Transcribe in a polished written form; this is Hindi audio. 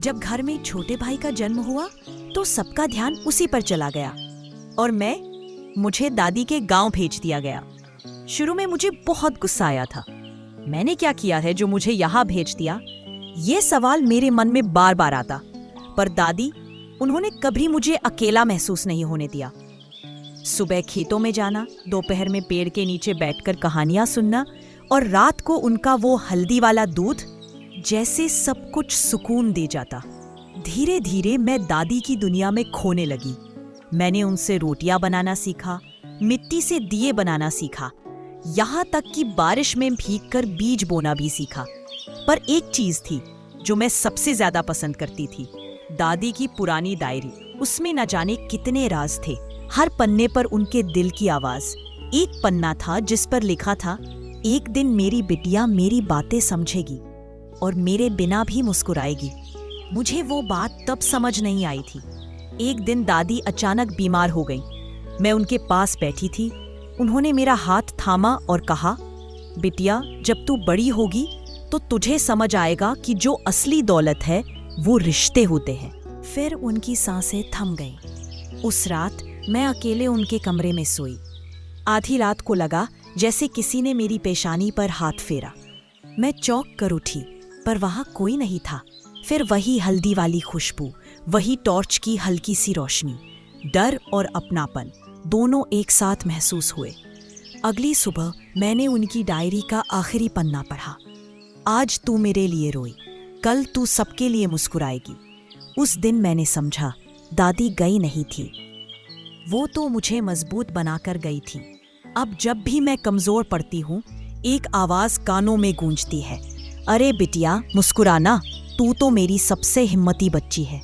जब घर में छोटे भाई का जन्म हुआ तो सबका ध्यान उसी पर चला गया और मुझे दादी के गांव भेज दिया गया। शुरू में मुझे बहुत गुस्सा आया था। मैंने क्या किया है जो मुझे यहाँ भेज दिया? ये सवाल मेरे मन में बार बार आता। पर दादी, उन्होंने कभी मुझे अकेला महसूस नहीं होने दिया। सुबह खेतों में जाना, दोपहर में पेड़ के नीचे बैठकर कहानियां सुनना और रात को उनका वो हल्दी वाला दूध, जैसे सब कुछ सुकून दे जाता। धीरे धीरे मैं दादी की दुनिया में खोने लगी। मैंने उनसे रोटियां बनाना सीखा, मिट्टी से दिए बनाना सीखा, यहाँ तक कि बारिश में भीगकर बीज बोना भी सीखा। पर एक चीज थी जो मैं सबसे ज्यादा पसंद करती थी, दादी की पुरानी डायरी। उसमें न जाने कितने राज थे। हर पन्ने पर उनके दिल की आवाज। एक पन्ना था जिस पर लिखा था, एक दिन मेरी बिटिया मेरी बातें समझेगी और मेरे बिना भी मुस्कुराएगी। मुझे वो बात तब समझ नहीं आई थी। एक दिन दादी अचानक बीमार हो गई। मैं उनके पास बैठी थी। उन्होंने मेरा हाथ थामा और कहा, बिटिया, जब तू बड़ी होगी तो तुझे समझ आएगा कि जो असली दौलत है वो रिश्ते होते हैं। फिर उनकी सांसें थम गईं। उस रात मैं अकेले उनके कमरे में सोई। आधी रात को लगा जैसे किसी ने मेरी पेशानी पर हाथ फेरा। मैं चौंक कर उठी, पर वहां कोई नहीं था। फिर वही हल्दी वाली खुशबू, वही टॉर्च की हल्की सी रोशनी। डर और अपनापन दोनों एक साथ महसूस हुए। अगली सुबह मैंने उनकी डायरी का आखिरी पन्ना पढ़ा। आज तू मेरे लिए रोई, कल तू सबके लिए मुस्कुराएगी। उस दिन मैंने समझा, दादी गई नहीं थी, वो तो मुझे मजबूत बनाकर गई थी। अब जब भी मैं कमजोर पड़ती हूँ, एक आवाज कानों में गूंजती है, अरे बिटिया, मुस्कुराना, तू तो मेरी सबसे हिम्मती बच्ची है।